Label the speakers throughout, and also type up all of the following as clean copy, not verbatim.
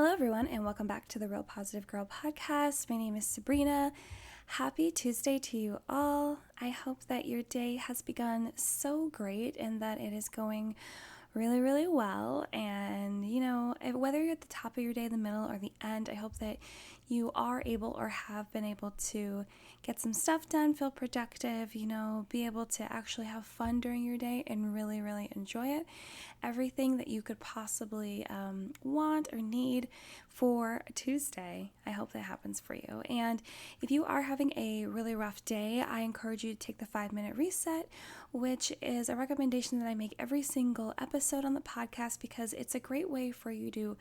Speaker 1: Hello, everyone, and welcome back to the Real Positive Girl podcast. My name is Sabrina. Happy Tuesday to you all. I hope that your day has begun so great and that it is going really, really well. And, whether you're at the top of your day, the middle, or the end, I hope that you are able or have been able to get some stuff done, feel productive, be able to actually have fun during your day and really, really enjoy it. Everything that you could possibly want or need for a Tuesday, I hope that happens for you. And if you are having a really rough day, I encourage you to take the 5-minute reset, which is a recommendation that I make every single episode on the podcast because it's a great way for you to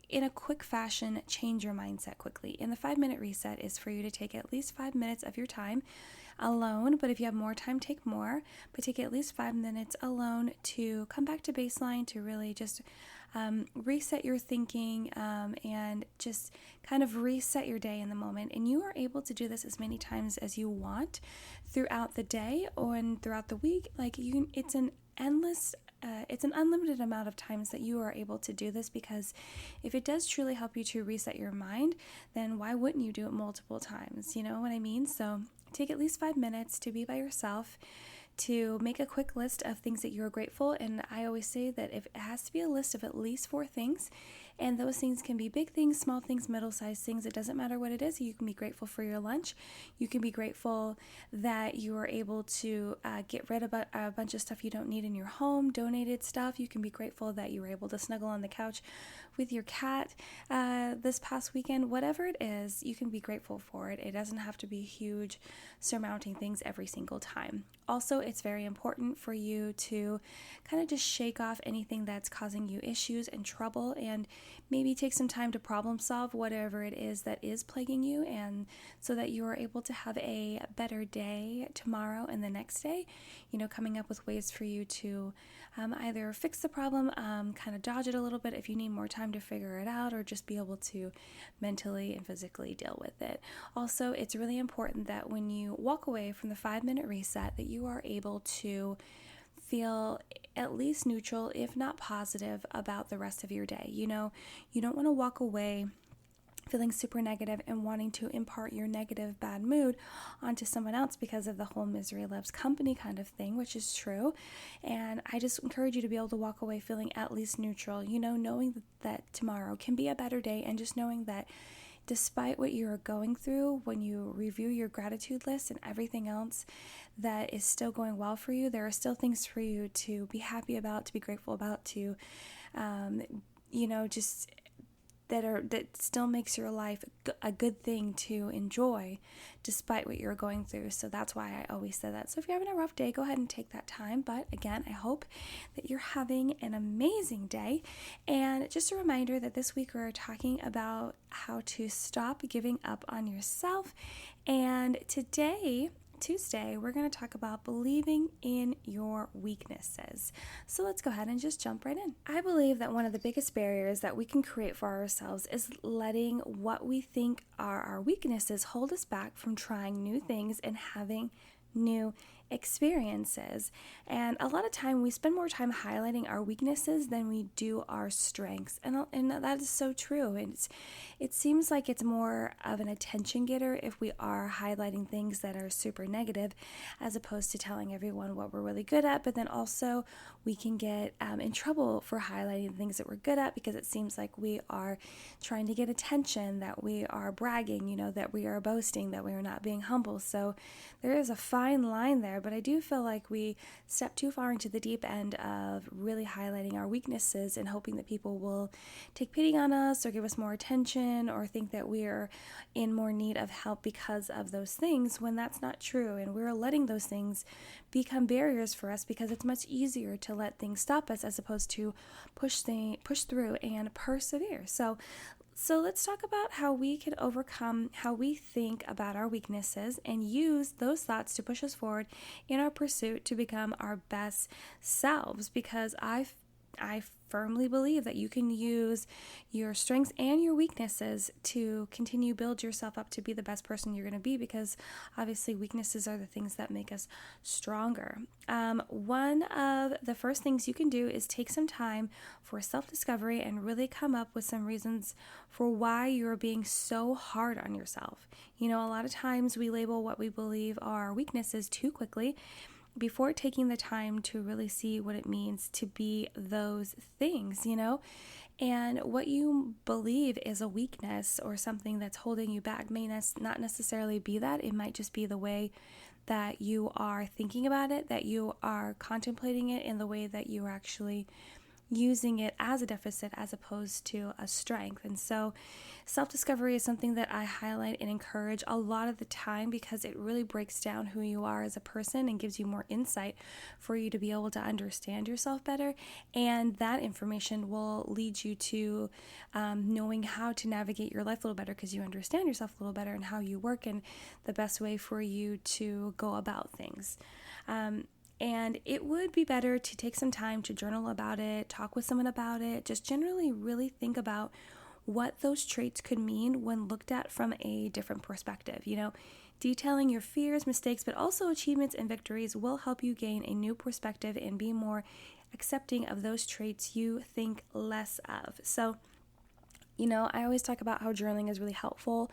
Speaker 1: in a quick fashion, change your mindset quickly. And the 5-minute reset is for you to take at least 5 minutes of your time alone, but if you have more time, take more, but take at least 5 minutes alone to come back to baseline, to really just reset your thinking and just kind of reset your day in the moment. And you are able to do this as many times as you want throughout the day or throughout the week. It's an unlimited amount of times that you are able to do this, because if it does truly help you to reset your mind, then why wouldn't you do it multiple times? You know what I mean? So take at least 5 minutes to be by yourself, to make a quick list of things that you're grateful. And I always say that if it has to be a list of at least 4 things, and those things can be big things, small things, middle-sized things. It doesn't matter what it is. You can be grateful for your lunch. You can be grateful that you are able to get rid of a bunch of stuff you don't need in your home, donated stuff. You can be grateful that you were able to snuggle on the couch with your cat this past weekend. Whatever it is, you can be grateful for it. It doesn't have to be huge, surmounting things every single time. Also, it's very important for you to kind of just shake off anything that's causing you issues and trouble, and maybe take some time to problem solve whatever it is that is plaguing you, and so that you are able to have a better day tomorrow and the next day, coming up with ways for you to either fix the problem, kind of dodge it a little bit if you need more time to figure it out, or just be able to mentally and physically deal with it. Also, it's really important that when you walk away from the 5-minute reset, that you are able to feel at least neutral, if not positive, about the rest of your day. You don't want to walk away feeling super negative and wanting to impart your negative, bad mood onto someone else because of the whole misery loves company kind of thing, which is true. And I just encourage you to be able to walk away feeling at least neutral, knowing that tomorrow can be a better day, and just knowing that despite what you are going through, when you review your gratitude list and everything else that is still going well for you, there are still things for you to be happy about, to be grateful about, to, just that still makes your life a good thing to enjoy despite what you're going through. So that's why I always say that. So if you're having a rough day, go ahead and take that time. But again, I hope that you're having an amazing day. And just a reminder that this week we're talking about how to stop giving up on yourself. And today, Tuesday, we're going to talk about believing in your weaknesses. So let's go ahead and just jump right in. I believe that one of the biggest barriers that we can create for ourselves is letting what we think are our weaknesses hold us back from trying new things and having new experiences. And a lot of time we spend more time highlighting our weaknesses than we do our strengths, and that is so true. And it seems like it's more of an attention getter if we are highlighting things that are super negative, as opposed to telling everyone what we're really good at. But then also we can get in trouble for highlighting the things that we're good at, because it seems like we are trying to get attention, that we are bragging, that we are boasting, that we are not being humble. So there is a fine line there, but I do feel like we step too far into the deep end of really highlighting our weaknesses and hoping that people will take pity on us or give us more attention, or think that we're in more need of help because of those things, when that's not true. And we're letting those things become barriers for us because it's much easier to let things stop us as opposed to push through and persevere. So let's talk about how we can overcome how we think about our weaknesses and use those thoughts to push us forward in our pursuit to become our best selves. Because I I firmly believe that you can use your strengths and your weaknesses to continue build yourself up to be the best person you're going to be, because obviously weaknesses are the things that make us stronger. One of the first things you can do is take some time for self-discovery and really come up with some reasons for why you're being so hard on yourself. A lot of times we label what we believe are weaknesses too quickly before taking the time to really see what it means to be those things, And what you believe is a weakness or something that's holding you back may not necessarily be that. It might just be the way that you are thinking about it, that you are contemplating it, in the way that you are actually using it as a deficit as opposed to a strength. And so self-discovery is something that I highlight and encourage a lot of the time, because it really breaks down who you are as a person and gives you more insight for you to be able to understand yourself better. And that information will lead you to knowing how to navigate your life a little better, because you understand yourself a little better and how you work and the best way for you to go about things. And it would be better to take some time to journal about it, talk with someone about it, just generally really think about what those traits could mean when looked at from a different perspective. Detailing your fears, mistakes, but also achievements and victories will help you gain a new perspective and be more accepting of those traits you think less of. So, I always talk about how journaling is really helpful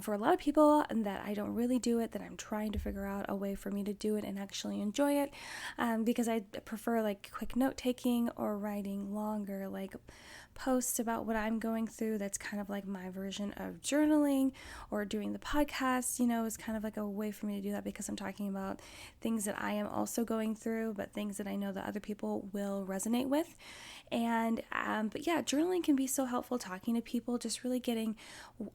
Speaker 1: for a lot of people, and that I don't really do it, that I'm trying to figure out a way for me to do it and actually enjoy it, because I prefer like quick note taking or writing longer like posts about what I'm going through. That's kind of like my version of journaling, or doing the podcast, is kind of like a way for me to do that, because I'm talking about things that I am also going through, but things that I know that other people will resonate with. And but yeah, journaling can be so helpful, talking to people, just really getting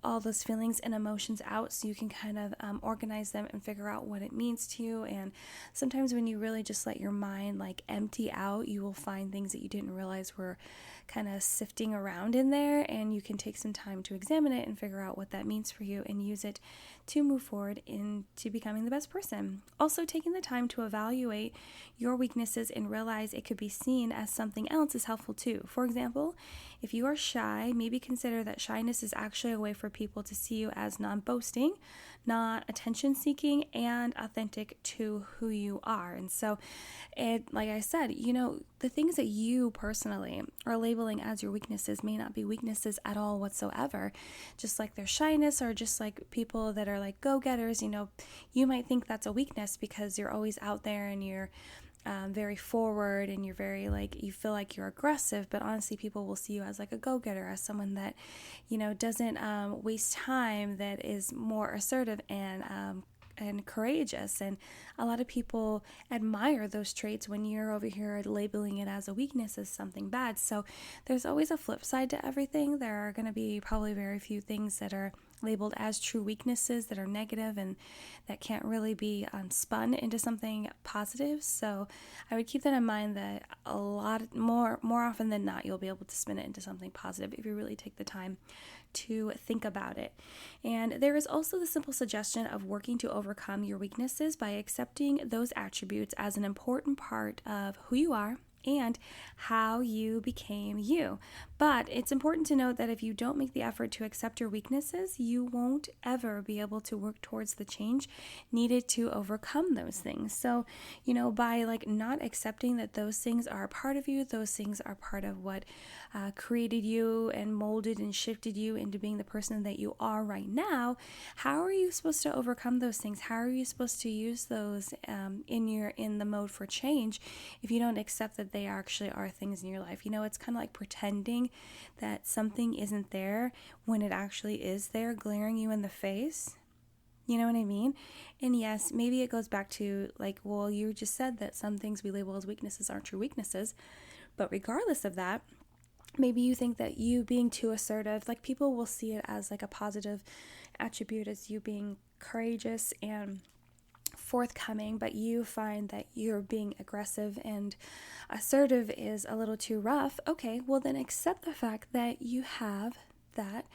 Speaker 1: all those feelings and emotions out so you can kind of organize them and figure out what it means to you. And sometimes when you really just let your mind like empty out, you will find things that you didn't realize were kind of sifting around in there, and you can take some time to examine it and figure out what that means for you and use it to move forward into becoming the best person. Also, taking the time to evaluate your weaknesses and realize it could be seen as something else is helpful too. For example, if you are shy, maybe consider that shyness is actually a way for people to see you as non-boasting, not attention-seeking, and authentic to who you are. And so, like I said, the things that you personally are labeling as your weaknesses may not be weaknesses at all whatsoever. Just like their shyness, or just like people that are like go-getters, you might think that's a weakness because you're always out there and you're very forward and you're very you feel like you're aggressive, but honestly people will see you as like a go-getter, as someone that doesn't waste time, that is more assertive and courageous. And a lot of people admire those traits when you're over here labeling it as a weakness, as something bad. So there's always a flip side to everything. There are going to be probably very few things that are labeled as true weaknesses that are negative and that can't really be spun into something positive. So I would keep that in mind, that a lot more often than not you'll be able to spin it into something positive if you really take the time to think about it. And there is also the simple suggestion of working to overcome your weaknesses by accepting those attributes as an important part of who you are and how you became you. But it's important to note that if you don't make the effort to accept your weaknesses, you won't ever be able to work towards the change needed to overcome those things. So, by not accepting that those things are a part of you, those things are part of what created you and molded and shifted you into being the person that you are right now, how are you supposed to overcome those things? How are you supposed to use those in the mode for change if you don't accept that they actually are things in your life? It's kind of like pretending that something isn't there when it actually is there, glaring you in the face. You know what I mean? And yes, maybe it goes back to you just said that some things we label as weaknesses aren't true weaknesses. But regardless of that, maybe you think that you being too assertive, people will see it as a positive attribute, as you being courageous and forthcoming, but you find that you're being aggressive and assertive is a little too rough. Okay, well then accept the fact that you have that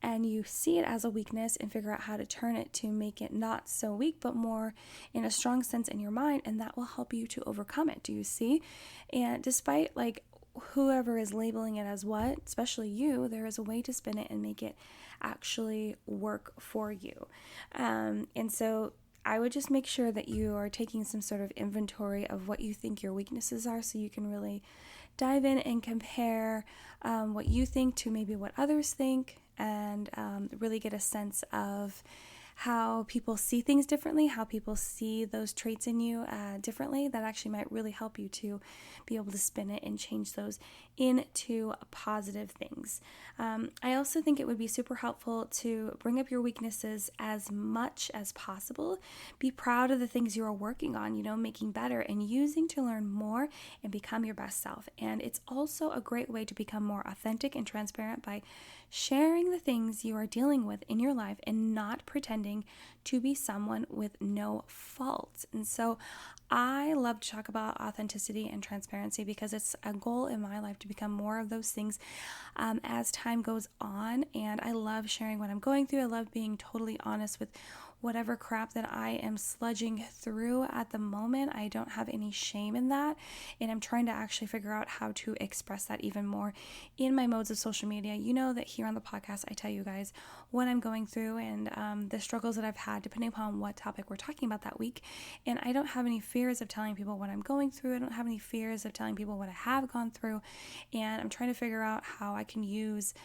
Speaker 1: and you see it as a weakness and figure out how to turn it to make it not so weak, but more in a strong sense in your mind, and that will help you to overcome it. Do you see? And despite whoever is labeling it as what, especially you, there is a way to spin it and make it actually work for you. And so I would just make sure that you are taking some sort of inventory of what you think your weaknesses are, so you can really dive in and compare what you think to maybe what others think, and really get a sense of how people see things differently, how people see those traits in you differently. That actually might really help you to be able to spin it and change those into positive things. I also think it would be super helpful to bring up your weaknesses as much as possible. Be proud of the things you are working on, making better and using to learn more and become your best self. And it's also a great way to become more authentic and transparent by sharing the things you are dealing with in your life and not pretending to be someone with no faults. And so I love to talk about authenticity and transparency because it's a goal in my life to become more of those things as time goes on. And I love sharing what I'm going through. I love being totally honest with whatever crap that I am sludging through at the moment. I don't have any shame in that, and I'm trying to actually figure out how to express that even more in my modes of social media. You know that here on the podcast I tell you guys what I'm going through and the struggles that I've had depending upon what topic we're talking about that week, and I don't have any fears of telling people what I'm going through. I don't have any fears of telling people what I have gone through, and I'm trying to figure out how I can use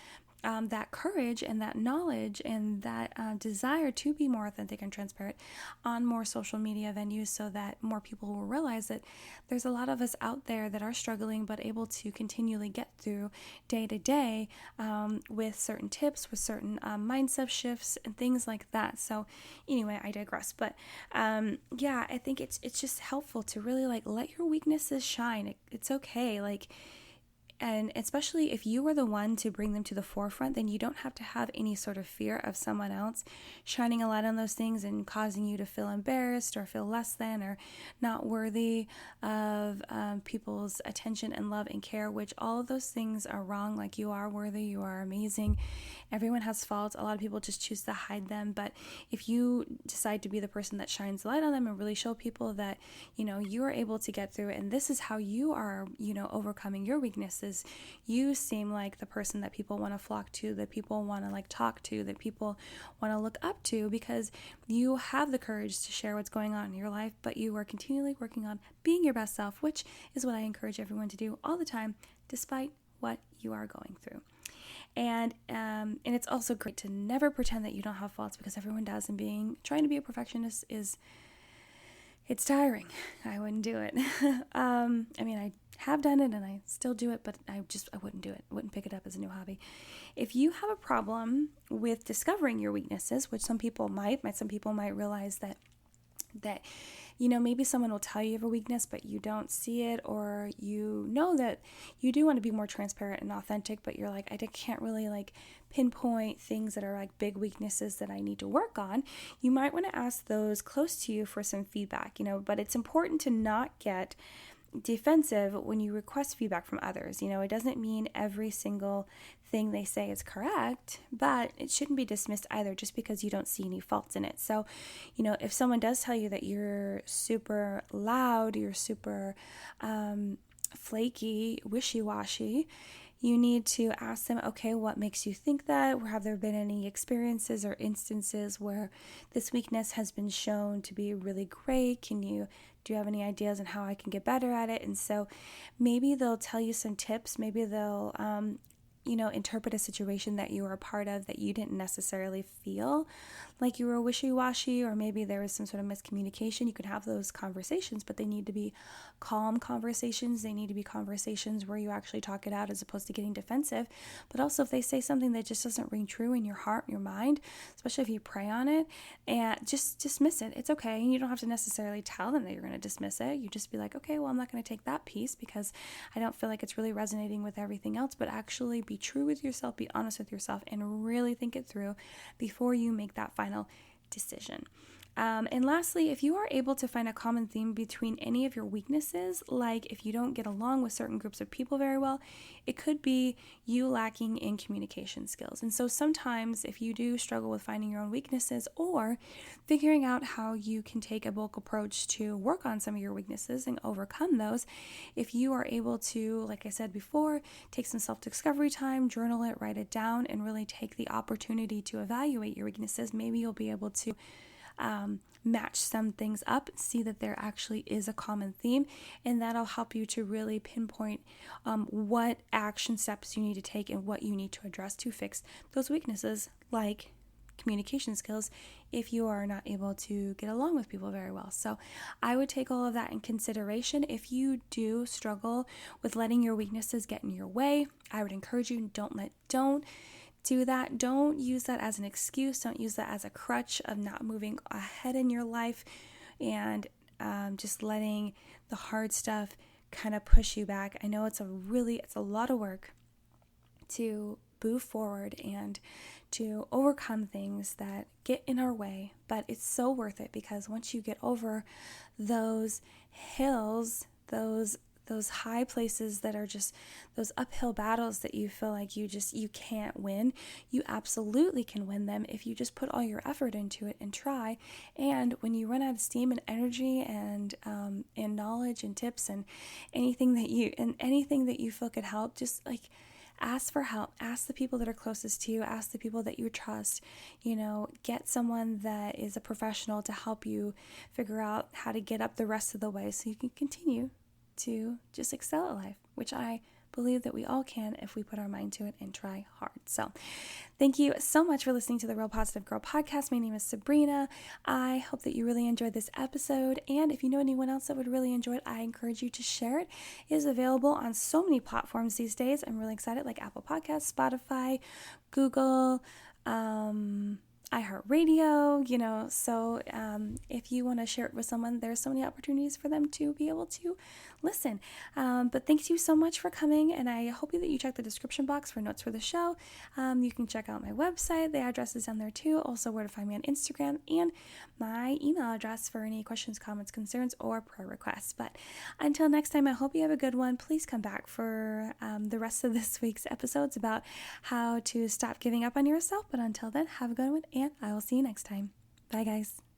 Speaker 1: that courage and that knowledge and that desire to be more authentic and transparent on more social media venues, so that more people will realize that there's a lot of us out there that are struggling but able to continually get through day to day with certain tips, with certain mindset shifts and things like that. So anyway, I digress. But yeah, I think it's just helpful to really let your weaknesses shine. It's okay. And especially if you are the one to bring them to the forefront, then you don't have to have any sort of fear of someone else shining a light on those things and causing you to feel embarrassed or feel less than or not worthy of people's attention and love and care, which all of those things are wrong. You are worthy, you are amazing. Everyone has faults. A lot of people just choose to hide them. But if you decide to be the person that shines the light on them and really show people that, you are able to get through it, and this is how you are, overcoming your weaknesses, you seem like the person that people want to flock to, that people want to talk to, that people want to look up to, because you have the courage to share what's going on in your life, but you are continually working on being your best self, which is what I encourage everyone to do all the time, despite what you are going through. And it's also great to never pretend that you don't have faults, because everyone does, and trying to be a perfectionist it's tiring. I wouldn't do it. I have done it and I still do it, but I wouldn't do it. I wouldn't pick it up as a new hobby. If you have a problem with discovering your weaknesses, which some people might realize that maybe someone will tell you of a weakness, but you don't see it, or you know that you do want to be more transparent and authentic, but you're I can't really pinpoint things that are big weaknesses that I need to work on. You might want to ask those close to you for some feedback, but it's important to not get defensive when you request feedback from others. It doesn't mean every single thing they say is correct, but it shouldn't be dismissed either just because you don't see any faults in it. So, if someone does tell you that you're super loud, you're super flaky, wishy-washy, you need to ask them, okay, what makes you think that? Or have there been any experiences or instances where this weakness has been shown to be really great? Do you have any ideas on how I can get better at it? And so maybe they'll tell you some tips. Maybe they'll, interpret a situation that you were a part of that you didn't necessarily feel like you were wishy-washy, or maybe there was some sort of miscommunication. You can have those conversations, but they need to be calm conversations. They need to be conversations where you actually talk it out as opposed to getting defensive. But also if they say something that just doesn't ring true in your heart, your mind, especially if you pray on it, and just dismiss it. It's okay. And you don't have to necessarily tell them that you're going to dismiss it. You just be like, okay, well, I'm not going to take that piece because I don't feel like it's really resonating with everything else, but actually be true with yourself, be honest with yourself, and really think it through before you make that final decision. And lastly, if you are able to find a common theme between any of your weaknesses, like if you don't get along with certain groups of people very well, it could be you lacking in communication skills. And so sometimes if you do struggle with finding your own weaknesses or figuring out how you can take a bulk approach to work on some of your weaknesses and overcome those, if you are able to, like I said before, take some self-discovery time, journal it, write it down, and really take the opportunity to evaluate your weaknesses, maybe you'll be able to match some things up, see that there actually is a common theme, and that'll help you to really pinpoint what action steps you need to take and what you need to address to fix those weaknesses, like communication skills, if you are not able to get along with people very well. So I would take all of that in consideration. If you do struggle with letting your weaknesses get in your way, I would encourage you, don't do that. Don't use that as an excuse. Don't use that as a crutch of not moving ahead in your life and just letting the hard stuff kind of push you back. I know it's a lot of work to move forward and to overcome things that get in our way, but it's so worth it, because once you get over those hills, those high places that are just those uphill battles that you feel like you can't win, you absolutely can win them if you just put all your effort into it and try. And when you run out of steam and energy and knowledge and tips and anything that you feel could help, just like ask for help. Ask the people that are closest to you. Ask the people that you trust. Get someone that is a professional to help you figure out how to get up the rest of the way so you can continue to just excel at life, which I believe that we all can if we put our mind to it and try hard. So thank you so much for listening to the Real Positive Girl podcast. My name is Sabrina. I hope that you really enjoyed this episode. And if you know anyone else that would really enjoy it, I encourage you to share it. It is available on so many platforms these days. I'm really excited, like Apple Podcasts, Spotify, Google, iHeartRadio, so if you want to share it with someone, there's so many opportunities for them to be able to listen. But thanks you so much for coming, and I hope that you check the description box for notes for the show. You can check out my website. The address is down there too. Also, where to find me on Instagram, and my email address for any questions, comments, concerns, or prayer requests. But until next time, I hope you have a good one. Please come back for the rest of this week's episodes about how to stop giving up on yourself. But until then, have a good one, and I will see you next time. Bye, guys.